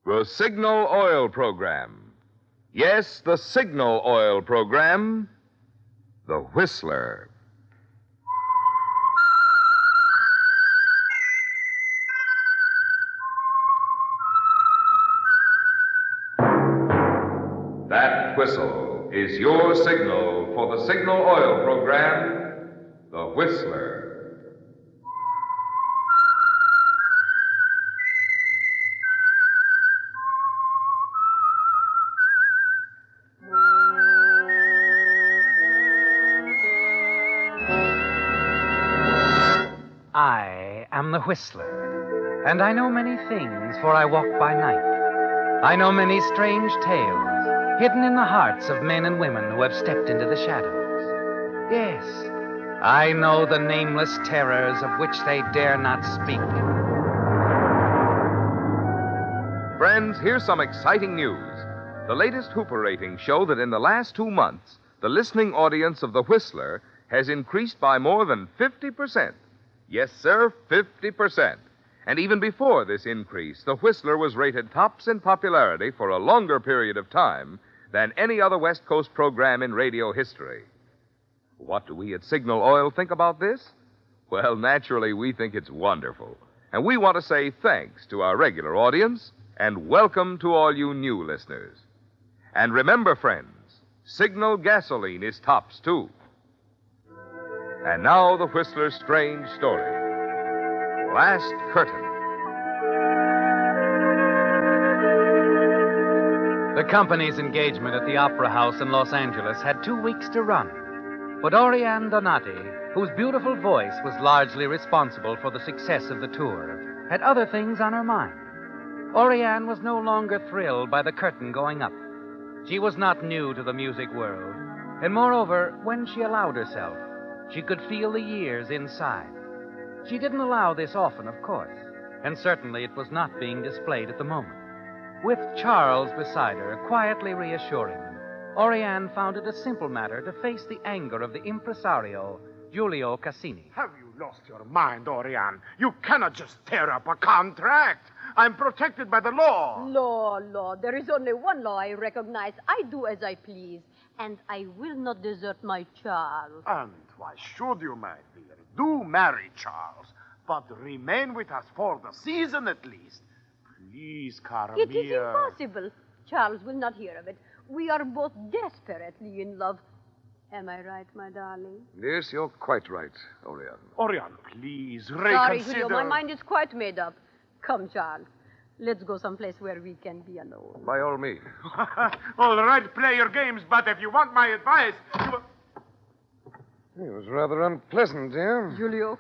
The Signal Oil Program. Yes, the Signal Oil Program. The Whistler. That whistle is your signal for the Signal Oil Program, The Whistler. I am the Whistler, and I know many things, for I walk by night. I know many strange tales, hidden in the hearts of men and women who have stepped into the shadows. Yes, I know the nameless terrors of which they dare not speak. Friends, here's some exciting news. The latest Hooper ratings show that in the last 2 months, the listening audience of The Whistler has increased by more than 50%. Yes, sir, 50%. And even before this increase, The Whistler was rated tops in popularity for a longer period of time than any other West Coast program in radio history. What do we at Signal Oil think about this? Well, naturally, we think it's wonderful. And we want to say thanks to our regular audience and welcome to all you new listeners. And remember, friends, Signal gasoline is tops, too. And now, the Whistler's strange story. Last Curtain. The company's engagement at the Opera House in Los Angeles had 2 weeks to run. But Oriane Donati, whose beautiful voice was largely responsible for the success of the tour, had other things on her mind. Oriane was no longer thrilled by the curtain going up. She was not new to the music world, and moreover, when she allowed herself, she could feel the years inside. She didn't allow this often, of course, and certainly it was not being displayed at the moment. With Charles beside her, quietly reassuring her, Oriane found it a simple matter to face the anger of the impresario, Giulio Cassini. Have you lost your mind, Oriane? You cannot just tear up a contract. I'm protected by the law. Law. There is only one law I recognize. I do as I please, and I will not desert my Charles. And why should you, my dear? Do marry Charles, but remain with us for the season at least. Please, cara It mia. is impossible. Charles will not hear of it. We are both desperately in love. Am I right, my darling? Yes, you're quite right, Oriane. Oriane, please, Sorry, reconsider. Julio, my mind is quite made up. Come, Charles. Let's go someplace where we can be alone. By all means. All right, play your games, but if you want my advice, It was rather unpleasant, dear. Julio,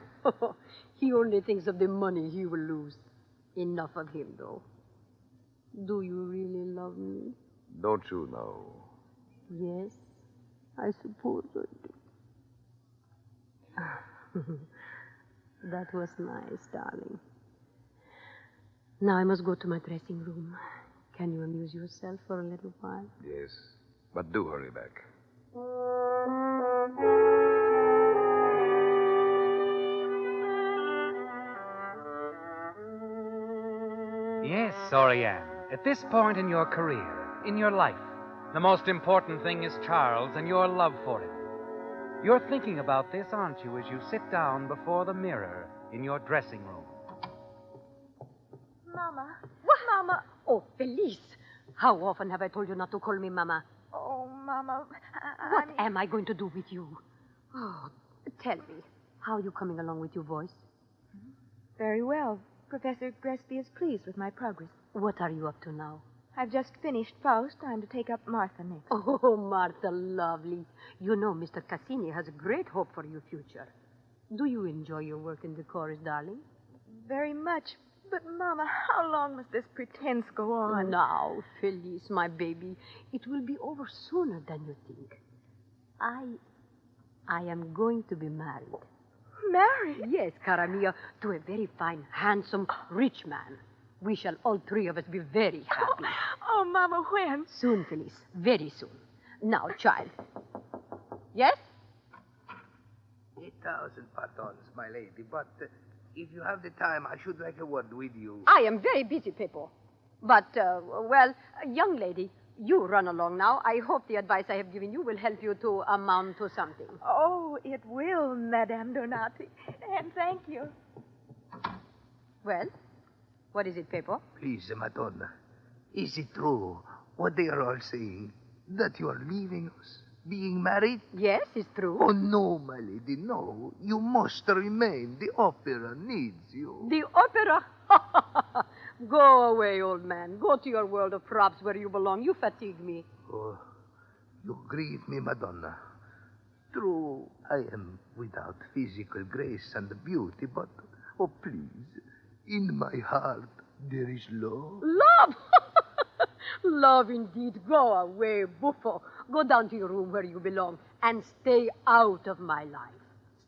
he only thinks of the money he will lose. Enough of him, though. Do you really love me? Don't you know? Yes, I suppose I do. That was nice, darling. Now I must go to my dressing room. Can you amuse yourself for a little while? Yes, but do hurry back. Yes, Oriane, at this point in your career, in your life, the most important thing is Charles and your love for him. You're thinking about this, aren't you, as you sit down before the mirror in your dressing room? Mama. What? Mama. Oh, Felice. How often have I told you not to call me Mama? Oh, Mama. What am I going to do with you? Oh, tell me, how are you coming along with your voice? Very well. Professor Gresby is pleased with my progress. What are you up to now? I've just finished Faust. I'm to take up Martha next. Oh, Martha, lovely. You know Mr. Cassini has a great hope for your future. Do you enjoy your work in the chorus, darling? Very much. But, Mama, how long must this pretense go on? Now, Felice, my baby, it will be over sooner than you think. I am going to be married. Married? Yes, cara mia, to a very fine, handsome, rich man. We shall all three of us be very happy. Oh, Mama, when? Soon, Felice, very soon. Now, child. Yes? 8,000 pardons, my lady, but if you have the time, I should like a word with you. I am very busy, Pepo. But, young lady, you run along now. I hope the advice I have given you will help you to amount to something. Oh, it will, Madame Donati. And thank you. Well, what is it, Pepo? Please, Madonna, is it true what they are all saying? That you are leaving us? Being married? Yes, it's true. Oh, no, my lady, no. You must remain. The opera needs you. The opera? Go away, old man. Go to your world of props where you belong. You fatigue me. Oh, you grieve me, Madonna. True, I am without physical grace and beauty, but, oh, please, in my heart there is love. Love? Love indeed. Go away, buffo. Go down to your room where you belong and stay out of my life.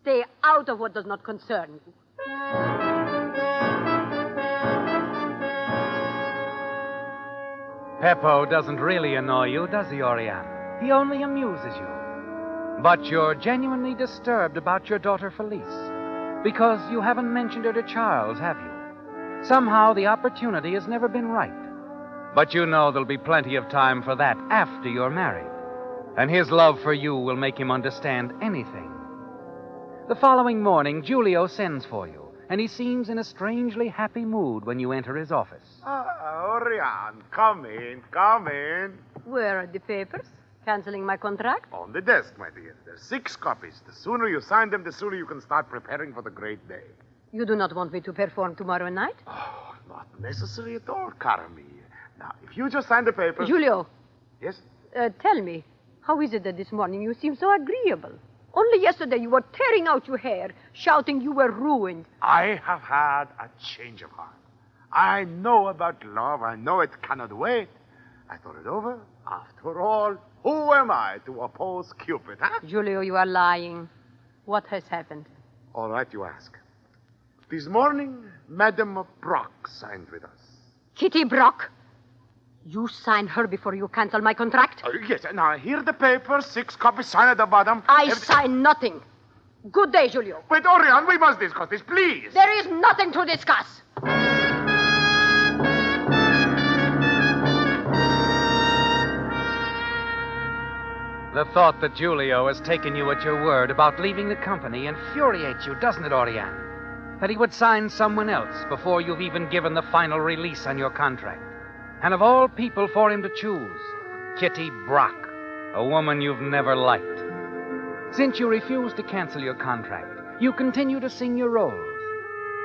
Stay out of what does not concern you. Peppo doesn't really annoy you, does he, Oriane? He only amuses you. But you're genuinely disturbed about your daughter Felice, because you haven't mentioned her to Charles, have you? Somehow the opportunity has never been right. But you know there'll be plenty of time for that after you're married. And his love for you will make him understand anything. The following morning, Giulio sends for you, and he seems in a strangely happy mood when you enter his office. Oriane, come in, come in. Where are the papers? Canceling my contract? On the desk, my dear. There's 6 copies. The sooner you sign them, the sooner you can start preparing for the great day. You do not want me to perform tomorrow night? Oh, not necessary at all, cara mia. Now, if you just sign the papers... Julio. Yes? Tell me, how is it that this morning you seem so agreeable? Only yesterday you were tearing out your hair, shouting you were ruined. I have had a change of heart. I know about love. I know it cannot wait. I thought it over. After all, who am I to oppose Cupid, huh? Julio, you are lying. What has happened? All right, you ask. This morning, Madame Brock signed with us. Kitty Brock? You signed her before you cancel my contract? Yes, now here are the papers, 6 copies, sign at the bottom. I sign nothing. Good day, Julio. Wait, Oriane, we must discuss this, please. There is nothing to discuss. The thought that Giulio has taken you at your word about leaving the company infuriates you, doesn't it, Oriane? That he would sign someone else before you've even given the final release on your contract. And of all people for him to choose, Kitty Brock, a woman you've never liked. Since you refused to cancel your contract, you continue to sing your roles.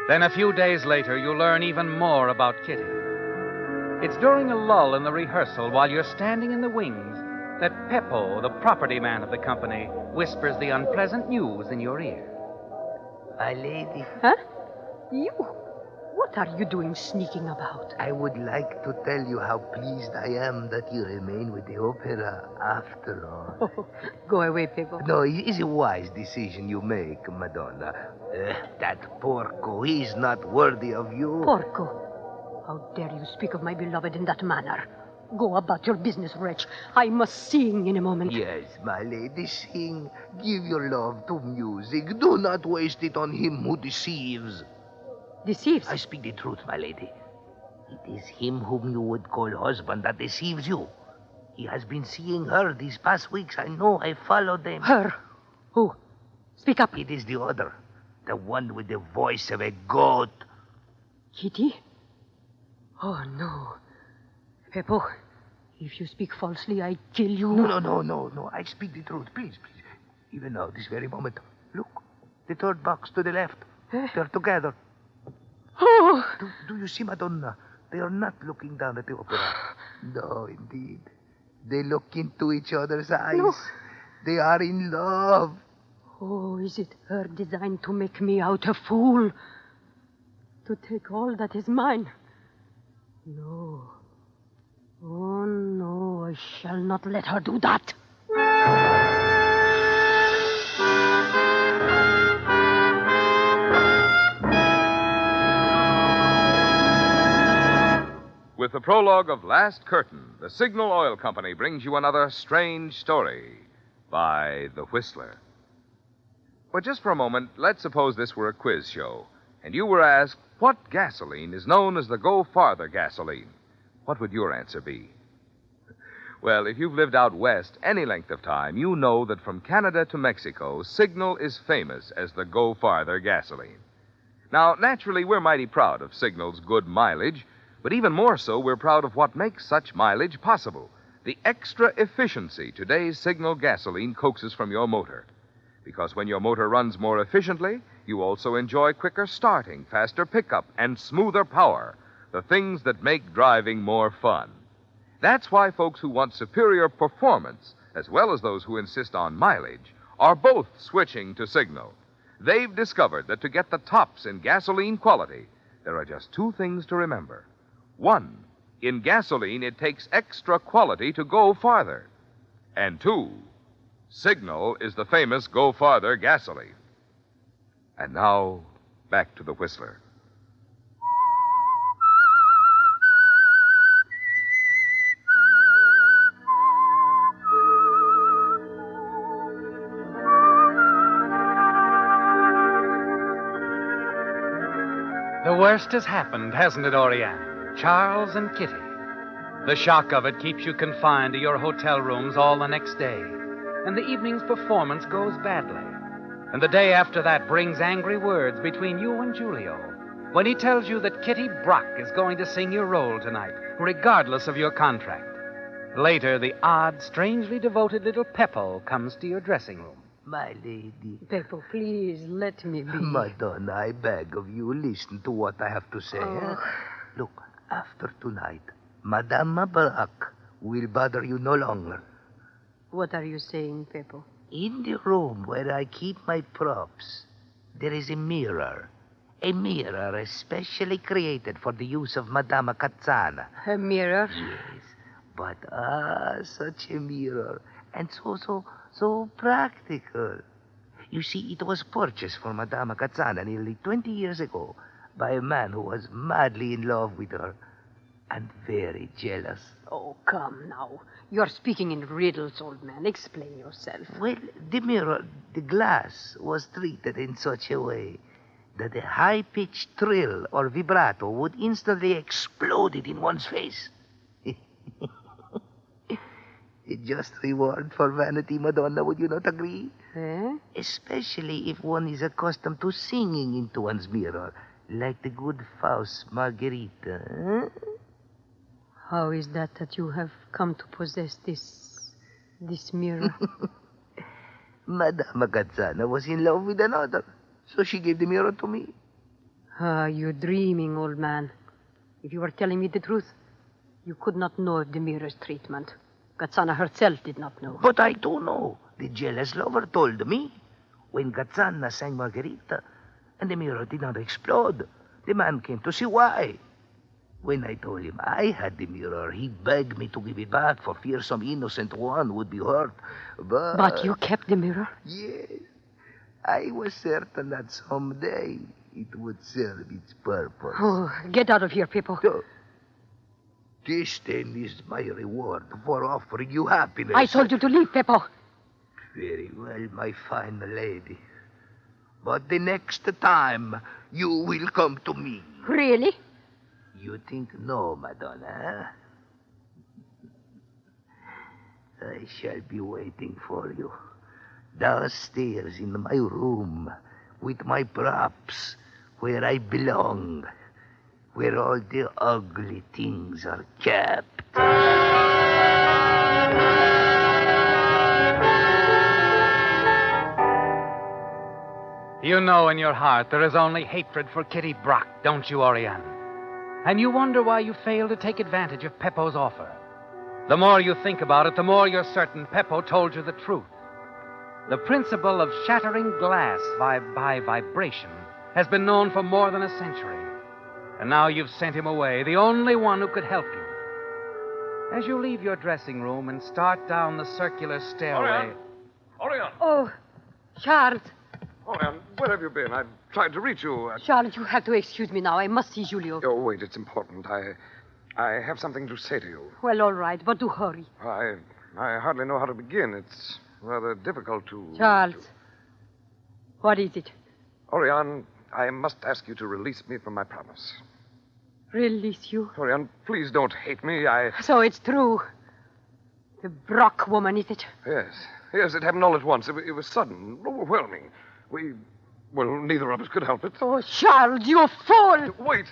Then a few days later, you learn even more about Kitty. It's during a lull in the rehearsal while you're standing in the wings that Peppo, the property man of the company, whispers the unpleasant news in your ear. My lady. Huh? You? What are you doing sneaking about? I would like to tell you how pleased I am that you remain with the opera after all. Oh, go away, Peppo. No, it is a wise decision you make, Madonna. That Porco, he's not worthy of you. Porco? How dare you speak of my beloved in that manner? Go about your business, wretch. I must sing in a moment. Yes, my lady, sing. Give your love to music. Do not waste it on him who deceives. Deceives? I speak the truth, my lady. It is him whom you would call husband that deceives you. He has been seeing her these past weeks. I know. I followed them. Her? Who? Speak up. It is the other. The one with the voice of a goat. Kitty? Oh, no. Peppo, if you speak falsely, I kill you. No. I speak the truth. Please. Even now, this very moment. Look. The 3rd box to the left. They're together. Oh! Do you see, Madonna? They are not looking down at the opera. No, indeed. They look into each other's eyes. No. They are in love. Oh, is it her design to make me out a fool? To take all that is mine? No. Oh, no, I shall not let her do that. With the prologue of Last Curtain, the Signal Oil Company brings you another strange story by The Whistler. But just for a moment, let's suppose this were a quiz show, and you were asked what gasoline is known as the Go Farther gasoline. What would your answer be? Well, if you've lived out west any length of time, you know that from Canada to Mexico, Signal is famous as the Go Farther gasoline. Now, naturally, we're mighty proud of Signal's good mileage, but even more so, we're proud of what makes such mileage possible. The extra efficiency today's Signal gasoline coaxes from your motor. Because when your motor runs more efficiently, you also enjoy quicker starting, faster pickup, and smoother power, the things that make driving more fun. That's why folks who want superior performance, as well as those who insist on mileage, are both switching to Signal. They've discovered that to get the tops in gasoline quality, there are just two things to remember. One, in gasoline, it takes extra quality to go farther. And two, Signal is the famous Go Farther gasoline. And now, back to the Whistler. The worst has happened, hasn't it, Oriane? Charles and Kitty. The shock of it keeps you confined to your hotel rooms all the next day. And the evening's performance goes badly. And the day after that brings angry words between you and Julio when he tells you that Kitty Brock is going to sing your role tonight, regardless of your contract. Later, the odd, strangely devoted little Peppo comes to your dressing room. My lady. Peppo, please, let me be. Madonna, I beg of you, listen to what I have to say. Oh. Look, after tonight, Madame Brock will bother you no longer. What are you saying, Peppo? In the room where I keep my props, there is a mirror. A mirror especially created for the use of Madame Cazzana. A mirror? Yes, but such a mirror. And so practical. You see, it was purchased for Madame Cazzana nearly 20 years ago by a man who was madly in love with her and very jealous. Oh, come now. You're speaking in riddles, old man. Explain yourself. Well, the mirror, the glass, was treated in such a way that a high-pitched trill or vibrato would instantly explode it in one's face. A just reward for vanity, Madonna, would you not agree? Eh? Especially if one is accustomed to singing into one's mirror, like the good Faust Margherita. How is that you have come to possess this mirror? Madame Cazzana was in love with another, so she gave the mirror to me. You're dreaming, old man. If you were telling me the truth, you could not know of the mirror's treatment. Cazzana herself did not know. But I do know. The jealous lover told me. When Cazzana sang Margherita and the mirror did not explode, the man came to see why. When I told him I had the mirror, he begged me to give it back for fear some innocent one would be hurt. But you kept the mirror? Yes. I was certain that someday it would serve its purpose. Oh, get out of here, Peppo. So, this then is my reward for offering you happiness. I told you to leave, Peppo. Very well, my fine lady. But the next time, you will come to me. Really? You think no, Madonna? I shall be waiting for you downstairs in my room with my props where I belong, where all the ugly things are kept. You know in your heart there is only hatred for Kitty Brock, don't you, Oriane? And you wonder why you failed to take advantage of Peppo's offer. The more you think about it, the more you're certain Peppo told you the truth. The principle of shattering glass by vibration has been known for more than a century. And now you've sent him away, the only one who could help you. As you leave your dressing room and start down the circular stairway... Orion! Oh, Charles. Orion, where have you been? I've tried to reach you. Charles, you have to excuse me now. I must see Julio. Oh, wait, it's important. I have something to say to you. Well, all right, but do hurry. I hardly know how to begin. It's rather difficult to... Charles. What is it? Orion, I must ask you to release me from my promise. Release you. Orion, please don't hate me. So it's true. The Brock woman, is it? Yes. Yes, it happened all at once. It was sudden, overwhelming. Well, neither of us could help it. Oh, Charles, you fool! Wait.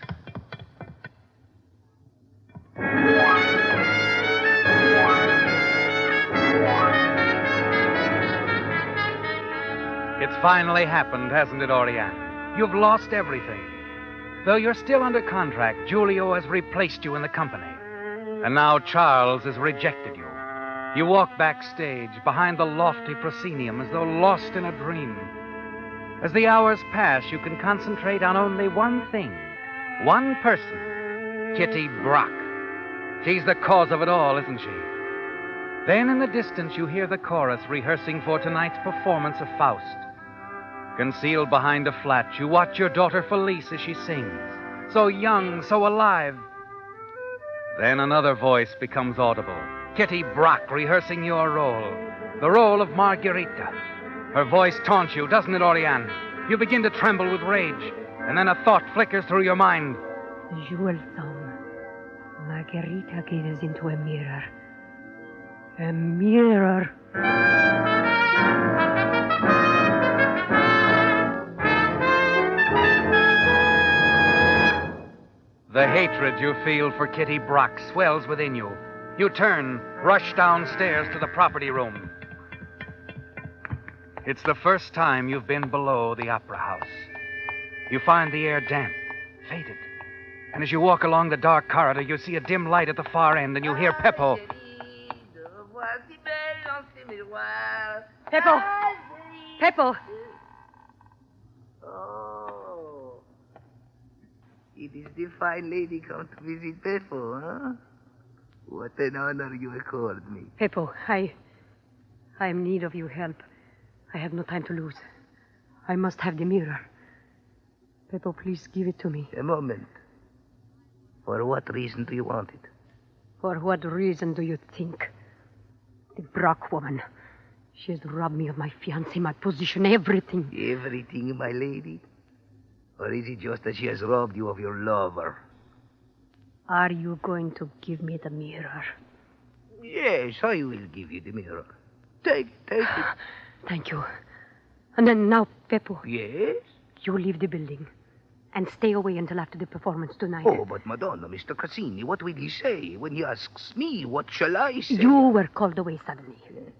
It's finally happened, hasn't it, Oriane? You've lost everything. Though you're still under contract, Giulio has replaced you in the company. And now Charles has rejected you. You walk backstage behind the lofty proscenium as though lost in a dream. As the hours pass, you can concentrate on only one thing, one person, Kitty Brock. She's the cause of it all, isn't she? Then in the distance, you hear the chorus rehearsing for tonight's performance of Faust. Concealed behind a flat, you watch your daughter Felice as she sings, so young, so alive. Then another voice becomes audible. Kitty Brock rehearsing your role, the role of Margherita. Her voice taunts you, doesn't it, Oriane? You begin to tremble with rage, and then a thought flickers through your mind. Jewel song. Margherita gazes into a mirror. A mirror. The hatred you feel for Kitty Brock swells within you. You turn, rush downstairs to the property room. It's the first time you've been below the opera house. You find the air damp, faded. And as you walk along the dark corridor, you see a dim light at the far end, and you hear Peppo. Peppo! Peppo! Oh. It is the fine lady come to visit Beppo, huh? What an honor you accord me. Peppo, I am in need of your help. I have no time to lose. I must have the mirror. Peppo, please give it to me. A moment. For what reason do you want it? For what reason do you think? The Brock woman. She has robbed me of my fiancé, my position, everything. Everything, my lady? Or is it just that she has robbed you of your lover? Are you going to give me the mirror? Yes, I will give you the mirror. Take it. Thank you. And then now, Peppo. Yes? You leave the building and stay away until after the performance tonight. Oh, but Madonna, Mr. Cassini, what will he say? When he asks me, what shall I say? You were called away suddenly.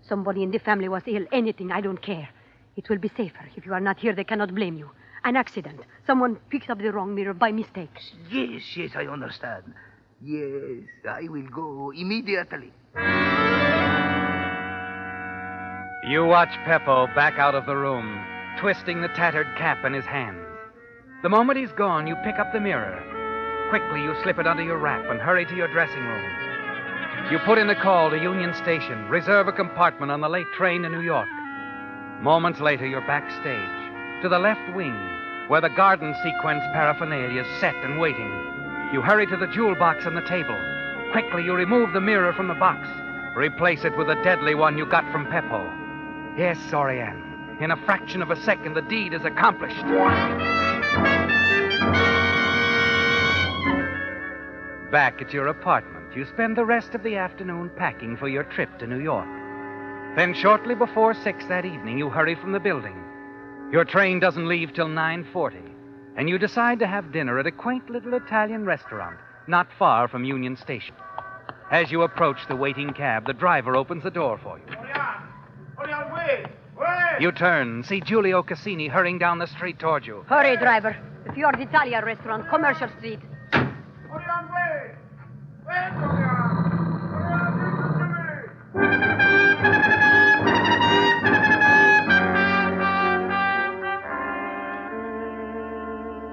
Somebody in the family was ill. Anything, I don't care. It will be safer. If you are not here, they cannot blame you. An accident. Someone picked up the wrong mirror by mistake. Yes, I understand. Yes, I will go immediately. You watch Peppo back out of the room, twisting the tattered cap in his hands. The moment he's gone, you pick up the mirror. Quickly, you slip it under your wrap and hurry to your dressing room. You put in a call to Union Station, reserve a compartment on the late train to New York. Moments later, you're backstage, to the left wing, where the garden sequence paraphernalia is set and waiting. You hurry to the jewel box on the table. Quickly, you remove the mirror from the box. Replace it with the deadly one you got from Peppo. Yes, Oriane. In a fraction of a second, the deed is accomplished. Back at your apartment, you spend the rest of the afternoon packing for your trip to New York. Then shortly before 6 that evening, you hurry from the building. Your train doesn't leave till 9:40, and you decide to have dinner at a quaint little Italian restaurant not far from Union Station. As you approach the waiting cab, the driver opens the door for you. Orion, wait! You turn, see Giulio Cassini hurrying down the street toward you. Hurry, driver. The Fior d'Italia restaurant, Commercial Street. Orion, wait! Wait, Orion!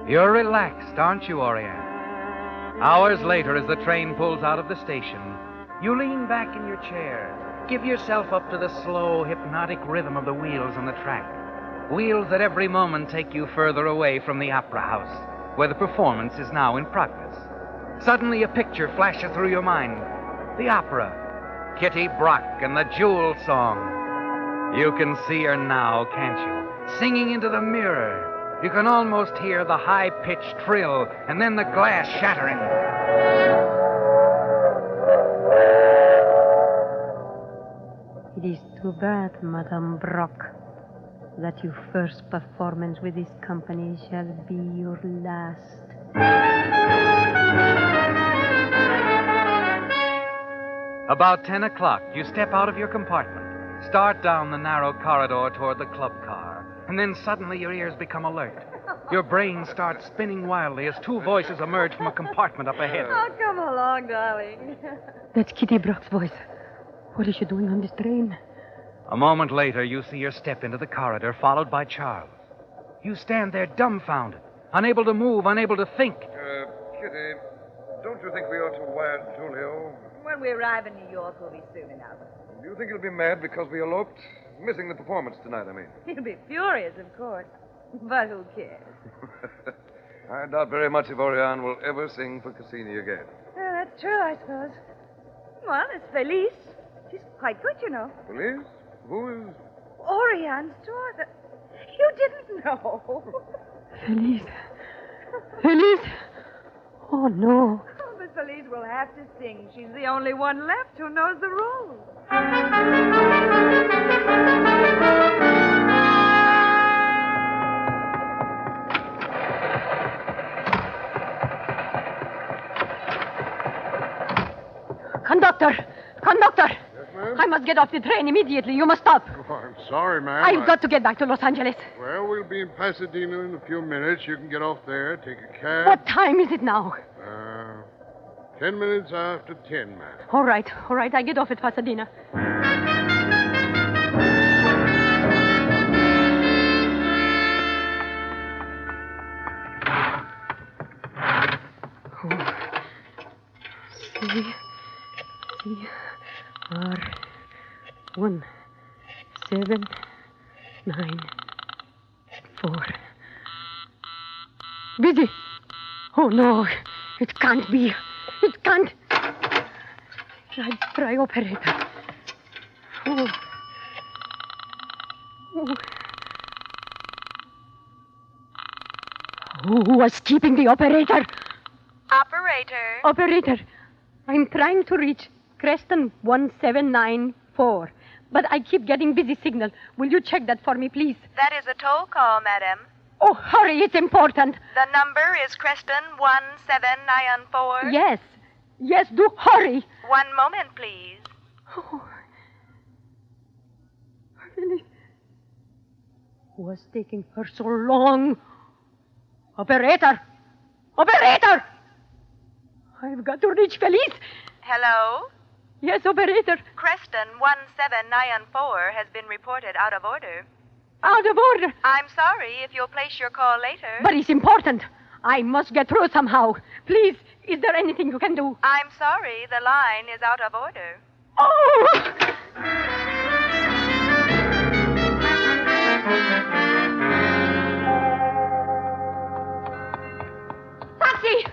You're relaxed, aren't you, Oriane? Hours later, as the train pulls out of the station, you lean back in your chair. Give yourself up to the slow, hypnotic rhythm of the wheels on the track. Wheels that every moment take you further away from the opera house, where the performance is now in progress. Suddenly, a picture flashes through your mind. The opera. Kitty Brock and the Jewel Song. You can see her now, can't you? Singing into the mirror. You can almost hear the high-pitched trill and then the glass shattering. It is too bad, Madame Brock, that your first performance with this company shall be your last. About 10 o'clock, you step out of your compartment, start down the narrow corridor toward the club car, and then suddenly your ears become alert. Your brain starts spinning wildly as two voices emerge from a compartment up ahead. Oh, come along, darling. That's Kitty Brock's voice. What is she doing on this train? A moment later, you see her step into the corridor, followed by Charles. You stand there dumbfounded, unable to move, unable to think. Kitty, don't you think we ought to wire Julio? When we arrive in New York, we'll be soon enough. Do you think he'll be mad because we eloped? Missing the performance tonight, I mean. He'll be furious, of course. But who cares? I doubt very much if Orion will ever sing for Cassini again. Yeah, that's true, I suppose. Well, it's Felice. She's quite good, you know. Felice? Who is... Orion's daughter. You didn't know. Felice. Felice. Oh, no. Oh, but Felice will have to sing. She's the only one left who knows the rules. Conductor. Yes, ma'am? I must get off the train immediately. You must stop. Oh, I'm sorry, ma'am. I've got to get back to Los Angeles. Well, we'll be in Pasadena in a few minutes. You can get off there, take a cab. What time is it now? 10 minutes after 10, ma'am. All right. I get off at Pasadena. CR1794. Busy. Oh, no. It can't be. It can't. Try operator. Oh. Who was keeping the operator? Operator, I'm trying to reach Creston 1794, but I keep getting busy signal. Will you check that for me, please? That is a toll call, madam. Oh, hurry, it's important. The number is Creston 1794. Yes, do hurry. One moment, please. Oh. Really? Was taking her so long? Operator! I've got to reach Felice. Hello? Yes, operator. Creston 1794 has been reported out of order. Out of order. I'm sorry if you'll place your call later. But it's important. I must get through somehow. Please, is there anything you can do? I'm sorry, the line is out of order. Oh! Taxi!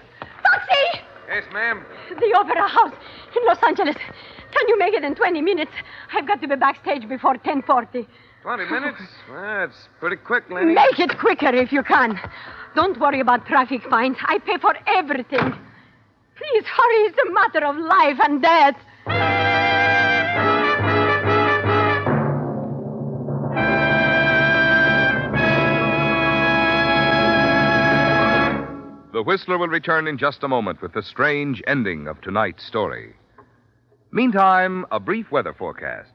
Yes, ma'am. The Opera House in Los Angeles. Can you make it in 20 minutes? I've got to be backstage before 10:40. 20 minutes? That's pretty quick, Lenny. Make it quicker if you can. Don't worry about traffic fines. I pay for everything. Please hurry. It's a matter of life and death. The Whistler will return in just a moment with the strange ending of tonight's story. Meantime, a brief weather forecast.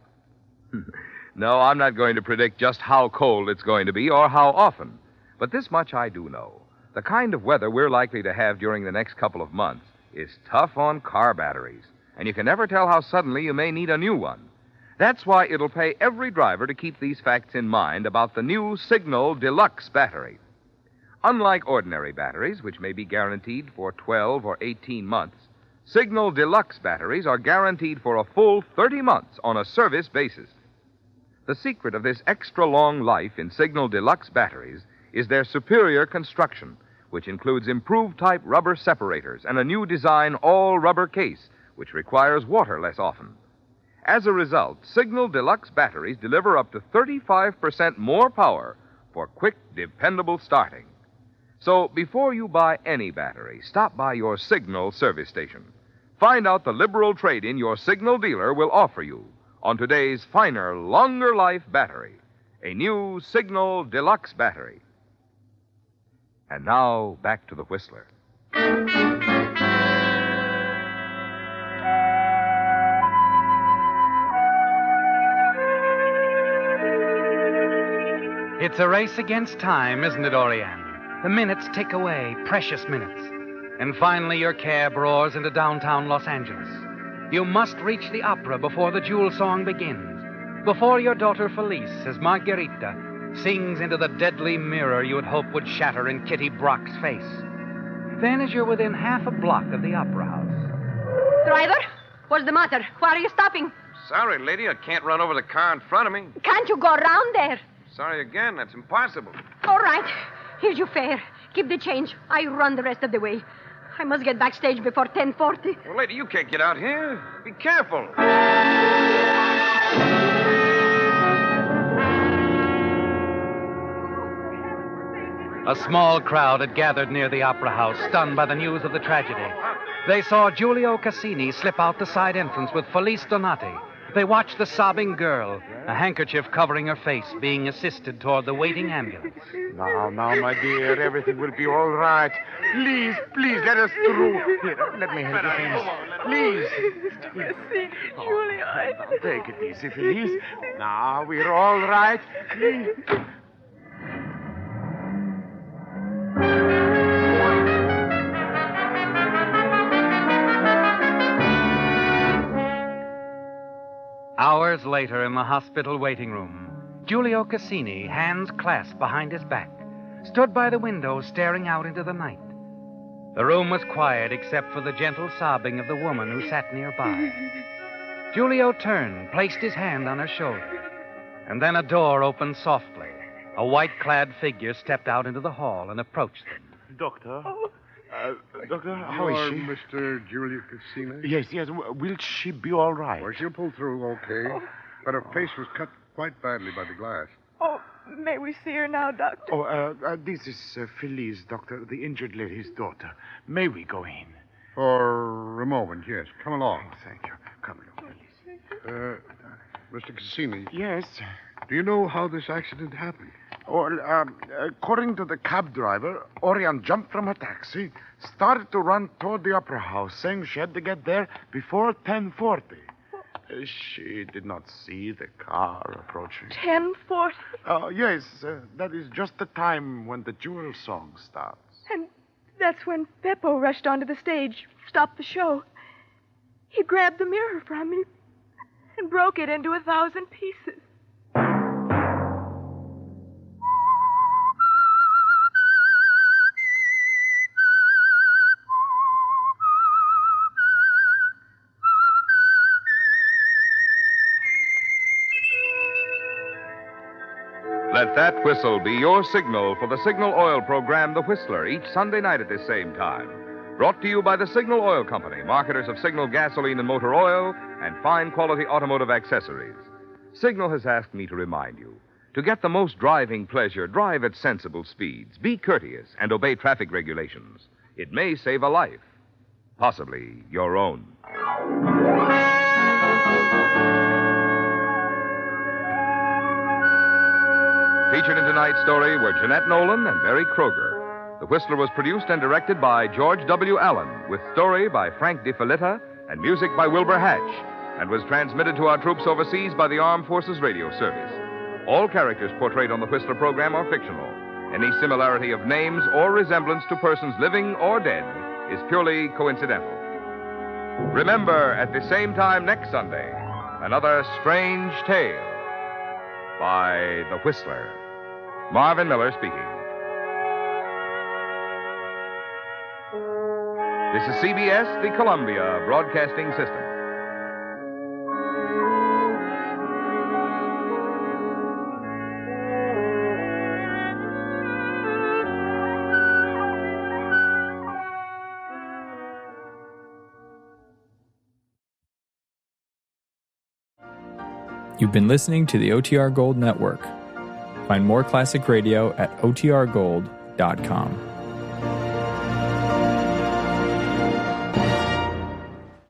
No, I'm not going to predict just how cold it's going to be or how often. But this much I do know. The kind of weather we're likely to have during the next couple of months is tough on car batteries. And you can never tell how suddenly you may need a new one. That's why it'll pay every driver to keep these facts in mind about the new Signal Deluxe battery. Unlike ordinary batteries, which may be guaranteed for 12 or 18 months, Signal Deluxe batteries are guaranteed for a full 30 months on a service basis. The secret of this extra long life in Signal Deluxe batteries is their superior construction, which includes improved type rubber separators and a new design all-rubber case, which requires water less often. As a result, Signal Deluxe batteries deliver up to 35% more power for quick, dependable starting. So before you buy any battery, stop by your Signal service station. Find out the liberal trade-in your Signal dealer will offer you on today's finer, longer life battery, a new Signal Deluxe battery. And now, back to the Whistler. It's a race against time, isn't it, Oriane? The minutes tick away, precious minutes. And finally, your cab roars into downtown Los Angeles. You must reach the opera before the jewel song begins, before your daughter Felice, as Margarita, sings into the deadly mirror you had hoped would shatter in Kitty Brock's face. Then, as you're within half a block of the opera house... Driver, what's the matter? Why are you stopping? Sorry, lady, I can't run over the car in front of me. Can't you go around there? Sorry again, that's impossible. All right. Here's your fare. Keep the change. I run the rest of the way. I must get backstage before 10:40. Well, lady, you can't get out here. Be careful. A small crowd had gathered near the opera house, stunned by the news of the tragedy. They saw Giulio Cassini slip out the side entrance with Felice Donati. They watched the sobbing girl, a handkerchief covering her face, being assisted toward the waiting ambulance. Now, my dear, everything will be all right. Please, let us through. Here, let me help you, please. See, Julia, Now, take it easy, Felice. Now, we're all right. Please. Hours later, in the hospital waiting room, Giulio Cassini, hands clasped behind his back, stood by the window staring out into the night. The room was quiet except for the gentle sobbing of the woman who sat nearby. Giulio turned, placed his hand on her shoulder, and then a door opened softly. A white-clad figure stepped out into the hall and approached them. Doctor? Doctor, how is she? Mr. Giulio Cassini? Yes. Will she be all right? Well, she'll pull through okay. But her face was cut quite badly by the glass. Oh, may we see her now, Doctor? This is Felice, Doctor, the injured lady's daughter. May we go in? For a moment, yes. Come along. Thank you. Come along, Felice. Mr. Cassini. Yes. Do you know how this accident happened? Well, according to the cab driver, Oriane jumped from her taxi, started to run toward the opera house, saying she had to get there before 10:40. She did not see the car approaching. 10:40? Yes, that is just the time when the jewel song starts. And that's when Beppo rushed onto the stage, stopped the show. He grabbed the mirror from me and broke it into 1,000 pieces. Let that whistle be your signal for the Signal Oil program, The Whistler, each Sunday night at this same time. Brought to you by the Signal Oil Company, marketers of Signal gasoline and motor oil and fine quality automotive accessories. Signal has asked me to remind you, to get the most driving pleasure, drive at sensible speeds, be courteous, and obey traffic regulations. It may save a life, possibly your own. Featured in tonight's story were Jeanette Nolan and Mary Kroger. The Whistler was produced and directed by George W. Allen, with story by Frank DeFelitta and music by Wilbur Hatch, and was transmitted to our troops overseas by the Armed Forces Radio Service. All characters portrayed on the Whistler program are fictional. Any similarity of names or resemblance to persons living or dead is purely coincidental. Remember, at the same time next Sunday, another strange tale by The Whistler. Marvin Miller speaking. This is CBS, the Columbia Broadcasting System. You've been listening to the OTR Gold Network. Find more classic radio at otrgold.com.